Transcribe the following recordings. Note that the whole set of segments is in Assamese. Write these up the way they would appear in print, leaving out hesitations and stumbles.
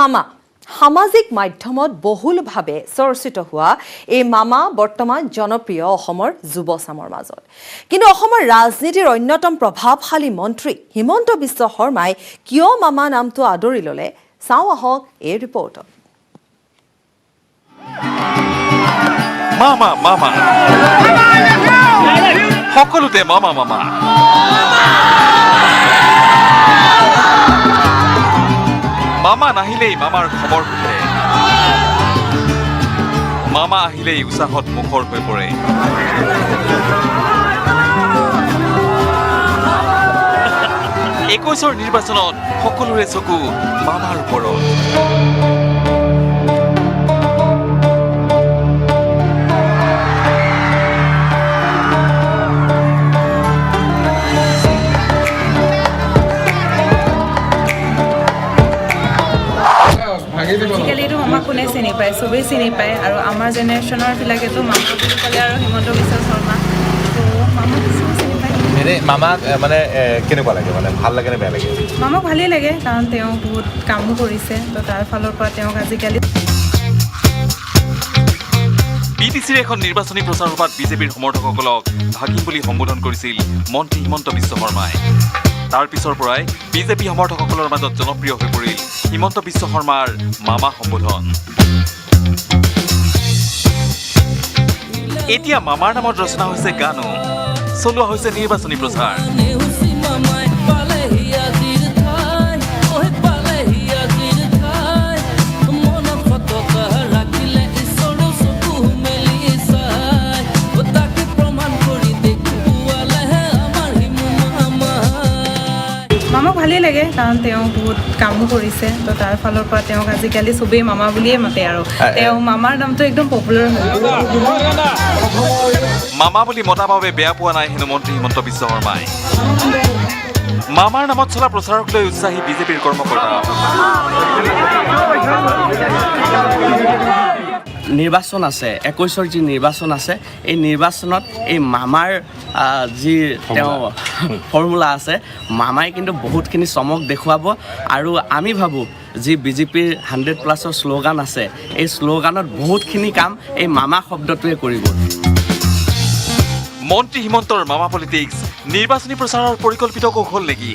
মামা সামাজিক মাধ্যমত বহুলভাৱে চৰ্চিত হোৱা এই মামা বৰ্তমান জনপ্ৰিয় অসমৰ যুৱচামৰ মাজত কিন্তু অসমৰ ৰাজনীতিৰ অন্যতম প্ৰভাৱশালী মন্ত্ৰী হিমন্ত বিশ্ব শৰ্মাই কিয় মামা নামটো আদৰি ল'লে চাওঁ আহক এই ৰিপৰ্টত মামা মামা সকলোতে মামা মামা মামা নাহিলেই মামাৰ খবৰ সোধে মামা আহিলেই উৎসাহত মুখৰ হৈ পৰে 21ৰ নিৰ্বাচনত সকলোৰে চকু মামাৰ ওপৰত আজিকালিতো মামা কোনে চিনি পায় চবেই চিনি পায় আৰু আমাৰ জেনেৰেশ্যনৰ বিলাকেতো মামা বুলি ক'লে আৰু হিমন্ত বিশ্ব শৰ্মা তো মামা চিনি পায় এনে মামাক মানে কেনেকুৱা লাগে মানে ভাল লাগে নে বেয়া লাগে মামাক ভালেই লাগে কাৰণ তেওঁ বহুত কামো কৰিছে তো তাৰ ফালৰ পৰা তেওঁক আজিকালি বিটিচিৰ এখন নিৰ্বাচনী প্ৰচাৰ সভাত বিজেপিৰ সমৰ্থকসকলক ভাগিন বুলি সম্বোধন কৰিছিল মন্ত্ৰী হিমন্ত বিশ্ব শৰ্মাই তাৰ পিছৰ পৰাই বিজেপি সমৰ্থকসকলৰ মাজত জনপ্ৰিয় হৈ পৰিল হিমন্ত বিশ্ব শৰ্মাৰ মামা সম্বোধন এতিয়া মামাৰ নামত ৰচনা হৈছে গানো চলোৱা হৈছে নিৰ্বাচনী প্ৰচাৰ মামাক ভালেই লাগে কাৰণ তেওঁ বহুত কামো কৰিছে তো তাৰ ফালৰ পৰা তেওঁক আজিকালি চবেই মামা বুলিয়ে মাতে আৰু তেওঁ মামাৰ নামটো একদম পপুলাৰ হৈ মামা বুলি মতাৰ বাবে বেয়া পোৱা নাই হেনো মন্ত্ৰী হিমন্ত বিশ্ব শৰ্মাই মামাৰ নামত চলা প্ৰচাৰক লৈ উৎসাহী বিজেপিৰ কৰ্মকৰ্তা নিৰ্বাচন আছে 21ৰ যি নিৰ্বাচন আছে এই নিৰ্বাচনত এই মামাৰ যি তেওঁ ফৰ্মুলা আছে মামাই কিন্তু বহুতখিনি চমক দেখুৱাব আৰু আমি ভাবোঁ যি বিজেপিৰ 100+ শ্লোগান আছে এই শ্লোগানত বহুতখিনি কাম এই মামা শব্দটোৱে কৰিব মন্ত্ৰী হিমন্তৰ মামা পলিটিক্স নিৰ্বাচনী প্ৰচাৰৰ পৰিকল্পিত কৌশল নেকি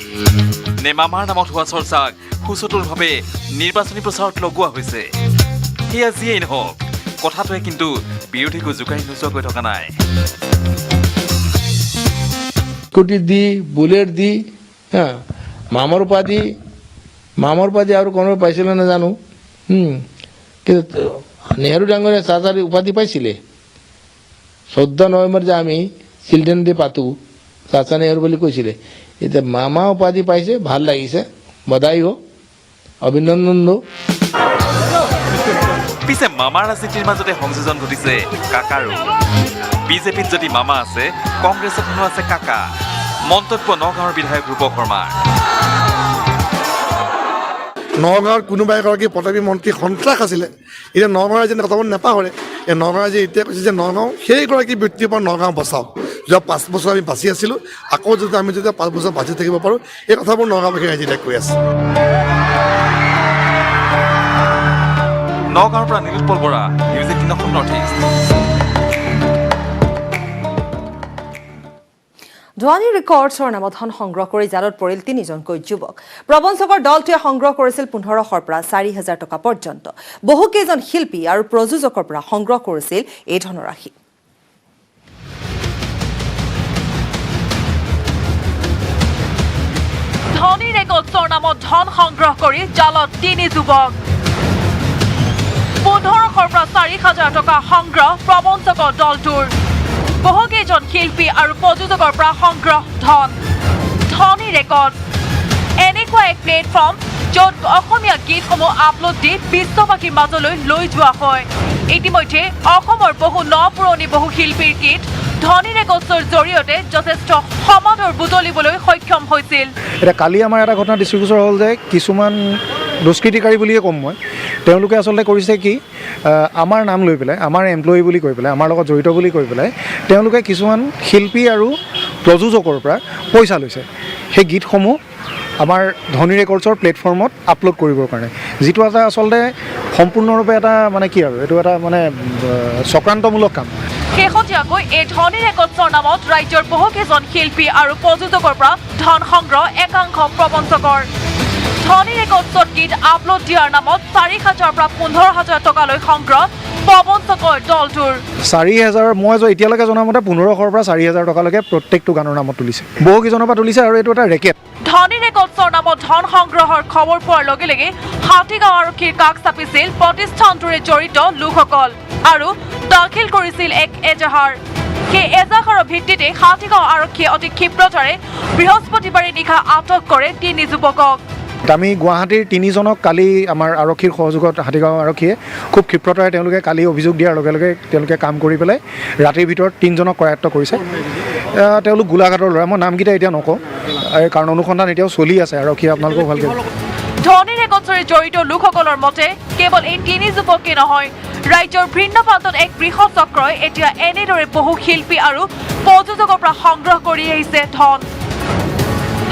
নে মামাৰ নামত হোৱা চৰ্চাক সুচতুৰভাৱে নিৰ্বাচনী প্ৰচাৰত লগোৱা হৈছে সেয়া যিয়েই নহওক কথাটোৱে কিন্তু বিৰোধীকো জোকাৰি নোচোৱাকৈ থকা নাই স্কুটি দি বুলেট দি মামৰ উপাধি আৰু কোনোবাই পাইছিলে নাজানো কিন্তু নেহৰু ডাঙৰীয়া চাচাৰী উপাধি পাইছিলে 14 নৱেম্বৰ যে আমি চিলড্ৰেন ডে পাতোঁ চাচা নেহৰু বুলি কৈছিলে এতিয়া মামা উপাধি পাইছে ভাল লাগিছে বধাই হওক অভিনন্দন হওক পিছে মামাৰ ৰাজনীতিৰ মাজতে সংযোজন ঘটিছে কাকাৰো বিজেপিত যদি মামা আছে কংগ্ৰেছত হেনো আছে কাকা মন্তব্য নগাঁৱৰ বিধায়ক ৰূপক শৰ্মাৰ নগাঁৱৰ কোনোবা এগৰাকী পদবী মন্ত্ৰী সন্ত্ৰাস আছিলে এতিয়া নগাঁৱৰ যেনে কথাবোৰ নেপাহৰে এই নগাঁৱে যে এতিয়া কৈছে যে নগাঁও সেইগৰাকী ব্যক্তিৰ পৰা নগাঁও বচাওক যোৱা 5 বছৰ আমি বাচি আছিলোঁ আকৌ যদি আমি যেতিয়া 5 বছৰ বাচি থাকিব পাৰোঁ এই কথাবোৰ নগাঁওবাসী ৰাইজে এতিয়া কৈ আছে নগাঁৱৰ পৰা Nilotpal Bora News 18 North East ধোৱানী ৰেকৰ্ডছৰ নামত ধন সংগ্ৰহ কৰি জালত পৰিল 3জনকৈ যুৱক প্ৰবঞ্চকৰ দলটোৱে সংগ্ৰহ কৰিছিল 1500ৰ পৰা 4000 টকা পৰ্যন্ত বহুকেইজন শিল্পী আৰু প্ৰযোজকৰ পৰা সংগ্ৰহ কৰিছিল এই ধনৰাশি ধনী ৰেকৰ্ডছৰ নামত ধন সংগ্ৰহ কৰি জালত 3 যুৱক 1500ৰ পৰা 4000 টকা সংগ্ৰহ প্ৰবঞ্চকৰ দলটোৰ বহুকেইজন শিল্পী আৰু প্ৰযোজকৰ পৰা সংগ্ৰহ ধনী ৰেকৰ্ড এনেকুৱা এক প্লেটফৰ্ম য'ত অসমীয়া গীতসমূহ আপলোড দি বিশ্ববাসীৰ মাজলৈ লৈ যোৱা হয় ইতিমধ্যে অসমৰ বহু নপুৰণি বহু শিল্পীৰ গীত ধনী ৰেকৰ্ডছৰ জৰিয়তে যথেষ্ট সমাদৰ বুটলিবলৈ সক্ষম হৈছিল এটা কালি আমাৰ এটা ঘটনা দৃষ্টিগোচৰ হ'ল যে কিছুমান দুষ্কৃতিকাৰী বুলিয়ে ক'ম মই তেওঁলোকে আচলতে কৰিছে কি আমাৰ নাম লৈ পেলাই আমাৰ এমপ্লয়ি বুলি কৈ পেলাই আমাৰ লগত জড়িত বুলি কৈ পেলাই তেওঁলোকে কিছুমান শিল্পী আৰু প্ৰযোজকৰ পৰা পইচা লৈছে সেই গীতসমূহ আমাৰ ধনী ৰেকৰ্ডছৰ প্লেটফৰ্মত আপলোড কৰিবৰ কাৰণে, যিটো এটা আচলতে সম্পূৰ্ণৰূপে এটা মানে কি আৰু এইটো এটা মানে চক্ৰান্তমূলক কাম। শেহতীয়াকৈ এই ধনী ৰেকৰ্ডছৰ নামত ৰাজ্যৰ বহুকেইজন শিল্পী আৰু প্ৰযোজকৰ পৰা ধন সংগ্ৰহ একাংশ প্ৰবঞ্চকৰ। ধনী ৰেকৰ্ডছত গীত আপলোড দিয়াৰ নামত 4,000 পৰা 15,000 টকালৈ সংগ্ৰহ প্ৰবঞ্চকৰ দলটোৰ। 4,000 মই এতিয়ালৈকে জনামতে 1500 পৰা 4,000 টকালৈকে প্ৰত্যেকটো গানৰ নামত তুলিছে, বহুকেইজনৰ পৰা তুলিছে আৰু এইটো এটা ৰেকেট। ধনী ৰেকৰ্ডছৰ নামত ধন সংগ্ৰহৰ খবৰ পোৱাৰ লগে লগে হাতীগাঁও আৰক্ষীৰ কাষ চাপিছিল প্ৰতিষ্ঠানটোৰে জড়িত লোকসকল আৰু দাখিল কৰিছিল এক এজাহাৰ। সেই এজাহাৰৰ ভিত্তিতে হাতীগাঁও আৰক্ষীয়ে অতি ক্ষিপ্ৰতাৰে বৃহস্পতিবাৰে নিশা আটক কৰে 3 যুৱকক। আমি গুৱাহাটীৰ 3জনক কালি আমাৰ আৰক্ষীৰ সহযোগত হাতীগাঁও আৰক্ষীয়ে খুব ক্ষিপ্ৰতাৰে তেওঁলোকে কালি অভিযোগ দিয়াৰ লগে লগে তেওঁলোকে কাম কৰি পেলাই ৰাতিৰ ভিতৰত 3জনক কৰায়ত্ব কৰিছে। তেওঁলোক গোলাঘাটৰ ল'ৰা, মই নামকেইটা এতিয়া নকওঁ কাৰণ অনুসন্ধান এতিয়াও চলি আছে, আৰক্ষীয়ে আপোনালোকেও ভালকৈ। ধনী ৰেকৰ্ডছৰে জড়িত লোকসকলৰ মতে কেৱল এই 3 যুৱকে নহয়, ৰাজ্যৰ ভিন্ন প্ৰান্তত এক বৃহৎ চক্ৰই এতিয়া এনেদৰে বহু শিল্পী আৰু প্ৰযোজকৰ পৰা সংগ্ৰহ কৰি আহিছে ধন।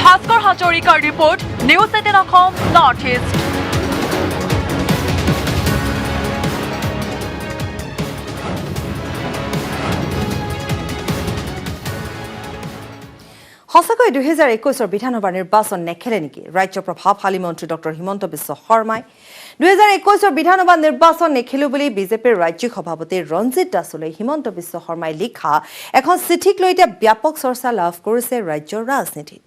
ভাস্কৰ হাজৰিকাৰ report, news 18 Assam north east. সঁচাকৈ 2021 বিধানসভা নিৰ্বাচন নেখেলে নেকি ৰাজ্যৰ প্ৰভাৱশালী মন্ত্ৰী ডক্টৰ হিমন্ত বিশ্ব শৰ্মাই? 2021 বিধানসভা নিৰ্বাচন নেখেলো বুলি বিজেপিৰ ৰাজ্যিক সভাপতি ৰঞ্জিত দাসলৈ হিমন্ত বিশ্ব শৰ্মাই লিখা এখন চিঠিক লৈ এতিয়া ব্যাপক চৰ্চা লাভ কৰিছে ৰাজ্যৰ ৰাজনীতিত।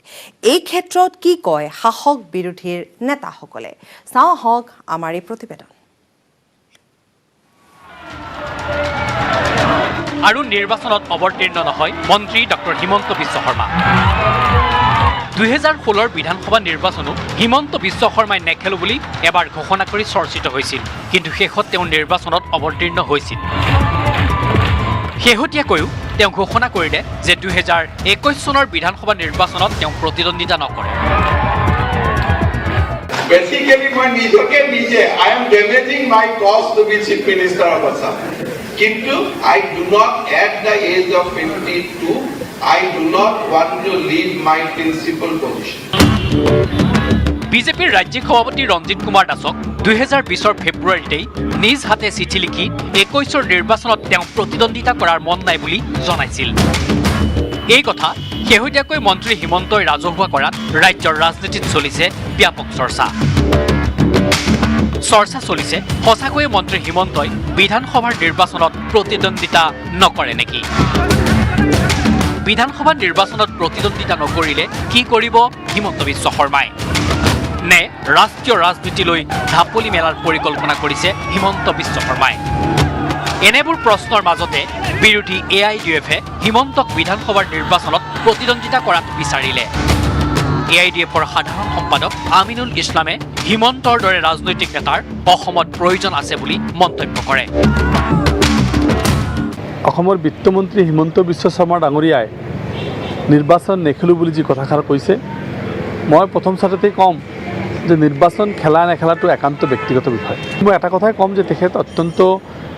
এই ক্ষেত্ৰত কি কয় শাসক বিৰোধীৰ নেতাসকলে? চাওঁ আহক আমাৰ এই প্ৰতিবেদন। আৰু নিৰ্বাচনত অৱতীৰ্ণ নহয় মন্ত্ৰী ডক্টৰ হিমন্ত বিশ্ব শৰ্মা। 2016 বিধানসভা নিৰ্বাচনো হিমন্ত বিশ্ব শৰ্মাই নেখেলো বুলি এবাৰ ঘোষণা কৰি চৰ্চিত হৈছিল, কিন্তু শেষত তেওঁ নিৰ্বাচনত অৱতীৰ্ণ হৈছিল। শেহতীয়াকৈও তেওঁ ঘোষণা কৰিলে যে 2021 চনৰ বিধানসভা নিৰ্বাচনত তেওঁ প্ৰতিদ্বন্দ্বিতা নকৰে। Basically, মই নিজকে নিজে I am damaging my cause to be chief minister of Assam. কিন্তু I do not at the age of 52, I do not want to leave my principal position. বিজেপিৰ ৰাজ্যিক সভাপতি ৰঞ্জিত কুমাৰ দাসক 2020 ফেব্ৰুৱাৰীতেই নিজ হাতে চিঠি লিখি 21 নিৰ্বাচনত তেওঁ প্ৰতিদ্বন্দ্বিতা কৰাৰ মন নাই বুলি জনাইছিল। এই কথা শেহতীয়াকৈ মন্ত্ৰী হিমন্তই ৰাজহুৱা কৰাত ৰাজ্যৰ ৰাজনীতিত চলিছে ব্যাপক চৰ্চা চলিছে সঁচাকৈয়ে মন্ত্ৰী হিমন্তই বিধানসভাৰ নিৰ্বাচনত প্ৰতিদ্বন্দ্বিতা নকৰে নেকি? বিধানসভা নিৰ্বাচনত প্ৰতিদ্বন্দ্বিতা নকৰিলে কি কৰিব হিমন্ত বিশ্ব শৰ্মাই? নে ৰাষ্ট্ৰীয় ৰাজনীতিলৈ ঢাপলি মেলাৰ পৰিকল্পনা কৰিছে হিমন্ত বিশ্ব শৰ্মাই? এনেবোৰ প্ৰশ্নৰ মাজতে বিৰোধী AIDFে হিমন্তক বিধানসভাৰ নিৰ্বাচনত প্ৰতিদ্বন্দ্বিতা কৰাত বিচাৰিলে। AIDFৰ সাধাৰণ সম্পাদক আমিনুল ইছলামে হিমন্তৰ দৰে ৰাজনৈতিক নেতাৰ অসমত প্ৰয়োজন আছে বুলি মন্তব্য কৰে। অসমৰ বিত্তমন্ত্ৰী হিমন্ত বিশ্ব শৰ্মা ডাঙৰীয়াই নিৰ্বাচন নেখেলোঁ বুলি যি কথাষাৰ কৈছে, মই প্ৰথম চাটতেই ক'ম যে নিৰ্বাচন খেলা নেখেলাটো একান্ত ব্যক্তিগত বিষয়। মই এটা কথাই ক'ম যে তেখেত অত্যন্ত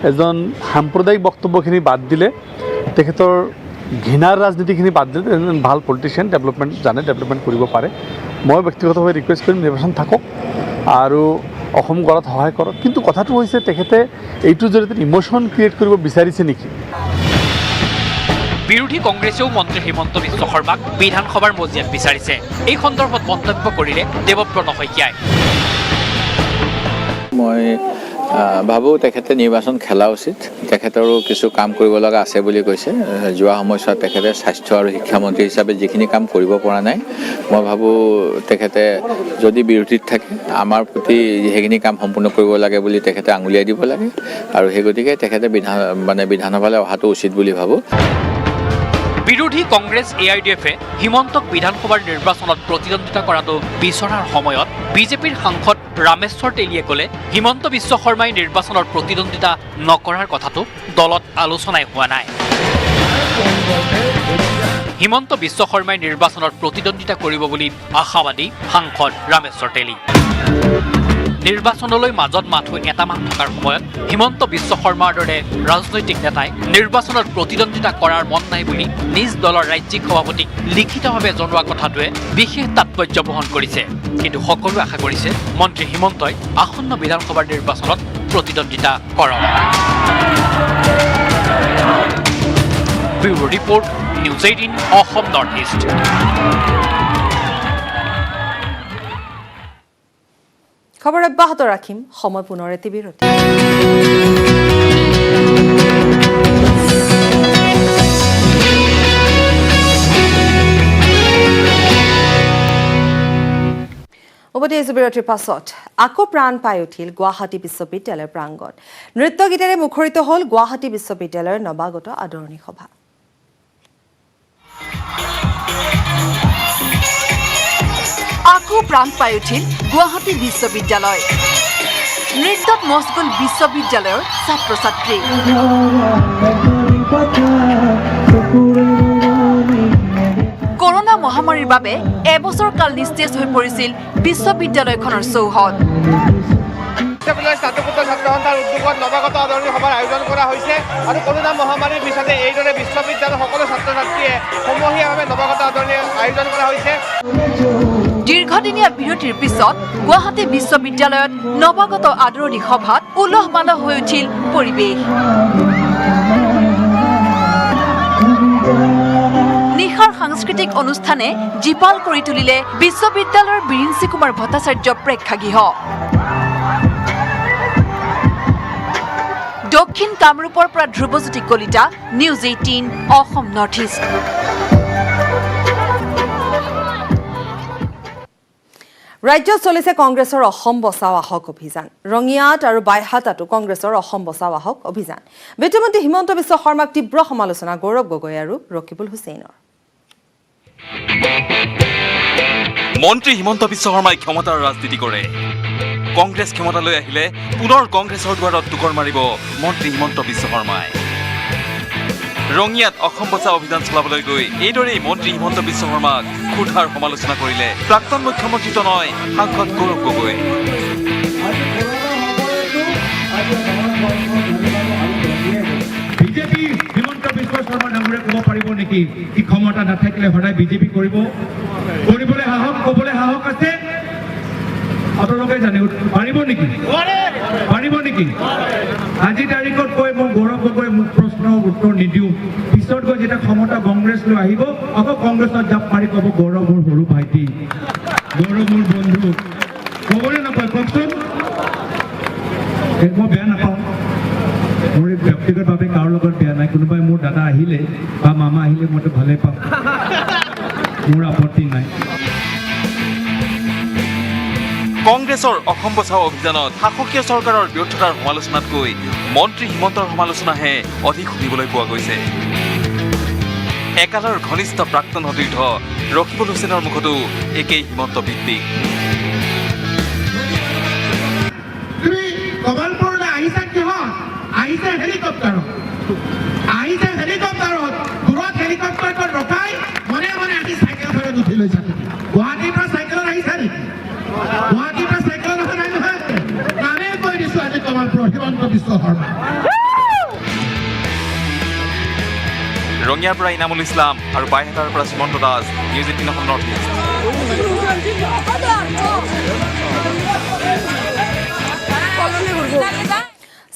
এজন সাম্প্ৰদায়িক বক্তব্যখিনি বাদ দিলে, তেখেতৰ ঘৃণাৰ ৰাজনীতিখিনি বাদ দিলে এজন ভাল পলিটিচিয়ান, ডেভেলপমেণ্ট কৰিব পাৰে। মই ব্যক্তিগতভাৱে ৰিকুৱেষ্ট কৰিম নিৰ্বাচন থাকক আৰু অসম গঢ়াত সহায় কৰক। কিন্তু কথাটো হৈছে তেখেতে এইটোৰ জৰিয়তে ইমোশ্যন ক্ৰিয়েট কৰিব বিচাৰিছে নেকি? বিৰোধী কংগ্ৰেছেও মন্ত্ৰী হিমন্ত বিশ্ব শৰ্মাক বিধানসভাৰ মজিয়াত বিচাৰিছে। এই সন্দৰ্ভত মন্তব্য কৰিলে দেৱব্ৰত শইকীয়াই। মই ভাবোঁ তেখেতে নিৰ্বাচন খেলা উচিত। তেখেতৰো কিছু কাম কৰিব লগা আছে বুলি কৈছে। যোৱা সময়ছোৱাত তেখেতে স্বাস্থ্য আৰু শিক্ষামন্ত্ৰী হিচাপে যিখিনি কাম কৰিব পৰা নাই, মই ভাবোঁ তেখেতে যদি বিৰোধীত থাকে আমাৰ প্ৰতি সেইখিনি কাম সম্পূৰ্ণ কৰিব লাগে বুলি তেখেতে আঙুলিয়াই দিব লাগে, আৰু সেই গতিকে তেখেতে বিধানসভালৈ অহাটো উচিত বুলি ভাবোঁ। বিৰোধী কংগ্ৰেছ AIDFে হিমন্তক বিধানসভাৰ নিৰ্বাচনত প্ৰতিদ্বন্দ্বিতা কৰাটো বিচৰাৰ সময়ত বিজেপিৰ সাংসদ ৰামেশ্বৰ তেলীয়ে ক'লে হিমন্ত বিশ্ব শৰ্মাই নিৰ্বাচনত প্ৰতিদ্বন্দ্বিতা নকৰাৰ কথাটো দলত আলোচনাই হোৱা নাই। হিমন্ত বিশ্ব শৰ্মাই নিৰ্বাচনত প্ৰতিদ্বন্দ্বিতা কৰিব বুলি আশাবাদী সাংসদ ৰামেশ্বৰ তেলী। নিৰ্বাচনলৈ মাজত মাথো এটা মাহ থকাৰ সময়ত হিমন্ত বিশ্ব শৰ্মাৰ দৰে ৰাজনৈতিক নেতাই নিৰ্বাচনত প্ৰতিদ্বন্দ্বিতা কৰাৰ মন নাই বুলি নিজ দলৰ ৰাজ্যিক সভাপতিক লিখিতভাৱে জনোৱা কথাটোৱে বিশেষ তাৎপৰ্য বহন কৰিছে। কিন্তু সকলোৱে আশা কৰিছে মন্ত্ৰী হিমন্তই আসন্ন বিধানসভাৰ নিৰ্বাচনত প্ৰতিদ্বন্দ্বিতা কৰক। Bureau report, news 18 Assam north east. খবৰ অব্যাহত ৰাখিম, সময় পুনৰ এটি বিৰতি। উভতি আহিছোঁ বিৰতিৰ পাছত। আকৌ প্ৰাণ পাই উঠিল গুৱাহাটী বিশ্ববিদ্যালয়ৰ প্ৰাংগণ। নৃত্য গীতেৰে মুখৰিত হ'ল গুৱাহাটী বিশ্ববিদ্যালয়ৰ নৱাগত আদৰণি সভা। আকৌ প্ৰাণ পাই উঠিল গুৱাহাটী বিশ্ববিদ্যালয়। নৃত্যত মছগুল বিশ্ববিদ্যালয়ৰ ছাত্ৰ ছাত্ৰী। কৰোনা মহামাৰীৰ বাবে এবছৰ কাল নিস্তেজ হৈ পৰিছিল বিশ্ববিদ্যালয়খনৰ চৌহদ। স্নাতকোত্তৰ ছাত্ৰ সন্থাৰ উদ্যোগত নৱাগত আদৰণি সভাৰ আয়োজন কৰা হৈছে আৰু কৰোনা মহামাৰীৰ পিছতে এইদৰে বিশ্ববিদ্যালয়ৰ সকলো ছাত্ৰ ছাত্ৰীয়ে সমূহীয়াভাৱে নৱাগত আদৰণি আয়োজন কৰা হৈছে। দীৰ্ঘদিনীয়া বিৰতিৰ পিছত গুৱাহাটী বিশ্ববিদ্যালয়ত নৱাগত আদৰণি সভাত উলহ মালহ হৈ উঠিল পৰিৱেশ। নিশাৰ সাংস্কৃতিক অনুষ্ঠানে জীপাল কৰি তুলিলে বিশ্ববিদ্যালয়ৰ বিৰিঞ্চি কুমাৰ ভট্টাচাৰ্য প্ৰেক্ষাগৃহ। দক্ষিণ কামৰূপৰ পৰা Dhrubajyoti Kalita, news 18 Assam north east. ৰাজ্যত চলিছে কংগ্ৰেছৰ অসম বচাও আহক অভিযান। ৰঙিয়াত আৰু বাইহাটাতো কংগ্ৰেছৰ অসম বচাও আহক অভিযান। বিত্তমন্ত্ৰী হিমন্ত বিশ্ব শৰ্মাক তীব্ৰ সমালোচনা গৌৰৱ গগৈ আৰু ৰকিবুল হুছেইনৰ। মন্ত্ৰী হিমন্ত বিশ্ব শৰ্মাই ক্ষমতাৰ ৰাজনীতি কৰে। কংগ্ৰেছ ক্ষমতালৈ আহিলে পুনৰ কংগ্ৰেছৰ দুৱাৰত টুকৰ মাৰিব মন্ত্ৰী হিমন্ত বিশ্ব শৰ্মাই। ৰঙিয়াত অসম বচাও অভিযান চলাবলৈ গৈ এইদৰেই মন্ত্ৰী হিমন্ত বিশ্ব শৰ্মাক ক্ষুধাৰ সমালোচনা কৰিলে প্ৰাক্তন মুখ্যমন্ত্ৰীতো নহয় সাংসদ গৌৰৱ গগৈ। বিজেপি হিমন্ত বিশ্ব শৰ্মা ডাঙৰে ক'ব পাৰিব নেকি কি ক্ষমতা নাথাকিলে সদায় বিজেপি কৰিবলৈ সাহস, ক'বলৈ সাহস আছে? আপোনালোকে জানে পাৰিব নেকি? আজি তাৰিখত কৈ মই গৌৰৱ গগৈ মোক প্ৰশ্নৰ উত্তৰ নিদিওঁ, পিছত গৈ যেতিয়া ক্ষমতা কংগ্ৰেছ লৈ আহিব আকৌ কংগ্ৰেছত জাপ মাৰি ক'ব গৌৰৱ মোৰ সৰু ভাইটি, গৌৰৱ মোৰ বন্ধু। ক'বলৈ নাপায় কওকচোন? মই বেয়া নাপাওঁ, মোৰ ব্যক্তিগতভাৱে কাৰো লগত বেয়া নাই। কোনোবাই মোৰ দাদা আহিলে বা মামা আহিলে মইতো ভালেই পাম, মোৰ আপত্তি নাই। কংগ্ৰেছৰ অসম বচাও অভিযানত শাসকীয় চৰকাৰৰ ব্যৰ্থতাৰ সমালোচনাতকৈ মন্ত্ৰী হিমন্তৰ সমালোচনাহে অধিক শুনিবলৈ পোৱা গৈছে। একালৰ ঘনিষ্ঠ প্ৰাক্তন সতীৰ্থ ৰকিবুল হুছেইনৰ মুখতো একেই হিমন্ত ভিত্তিক। আহিছে হেলিকপ্টাৰত দূৰত হেলিকপ্টাৰত ৰখাই মনে মনে আহি চাইকেলখনত উঠি লৈছে। গুৱাহাটীৰ পৰা চাইকেলত আহিছে নেকি? গুৱাহাটীৰ পৰা চাইকেলত অহা নাই নহয়। নামে কৈ দিছো আজি তোমাৰ হিমন্ত বিশ্ব শৰ্মা। ৰঙিয়াৰ পৰা ইনামুল ইছলাম আৰু বাইহাটাৰ পৰা Sumanta Das, news 18 Assam north east.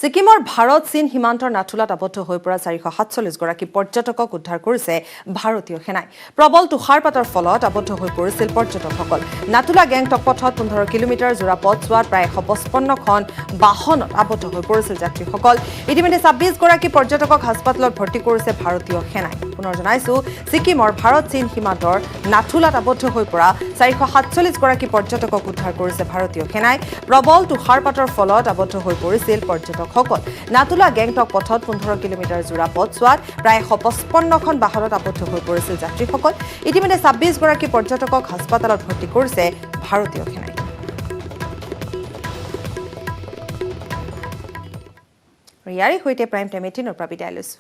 ছিকিমৰ ভাৰত চীন সীমান্তৰ নাথুলাত আবদ্ধ হৈ পৰা 447গৰাকী পৰ্যটকক উদ্ধাৰ কৰিছে ভাৰতীয় সেনাই। প্ৰবল তুষাৰপাতৰ ফলত আবদ্ধ হৈ পৰিছিল পৰ্যটকসকল। নাথুলা গেংটক পথত 15 কিলোমিটাৰ জোৰা পথছোৱাত প্ৰায় 155খন বাহনত আবদ্ধ হৈ পৰিছিল যাত্ৰীসকল। ইতিমধ্যে 26গৰাকী পৰ্যটকক হাস্পতালত ভৰ্তি কৰিছে ভাৰতীয় সেনাই। পুনৰ জনাইছো, ছিকিমৰ ভাৰত চীন সীমান্তৰ নাথুলাত আবদ্ধ হৈ পৰা 447গৰাকী পৰ্যটকক উদ্ধাৰ কৰিছে ভাৰতীয় সেনাই। প্ৰবল তুষাৰপাতৰ ফলত আবদ্ধ হৈ পৰিছিল পৰ্যটকসকল। নাথুলা গেংটক পথত 15 কিলোমিটাৰ জোৰা পথছোৱাত প্ৰায় 155খন বাহনত আবদ্ধ হৈ পৰিছিল যাত্ৰীসকল। ইতিমধ্যে 26গৰাকী পৰ্যটকক হাস্পতালত ভৰ্তি কৰিছে ভাৰতীয় সেনাই। ইয়াৰে সৈতে প্ৰাইম টাইম 18ৰ পৰা বিদায় লৈছো।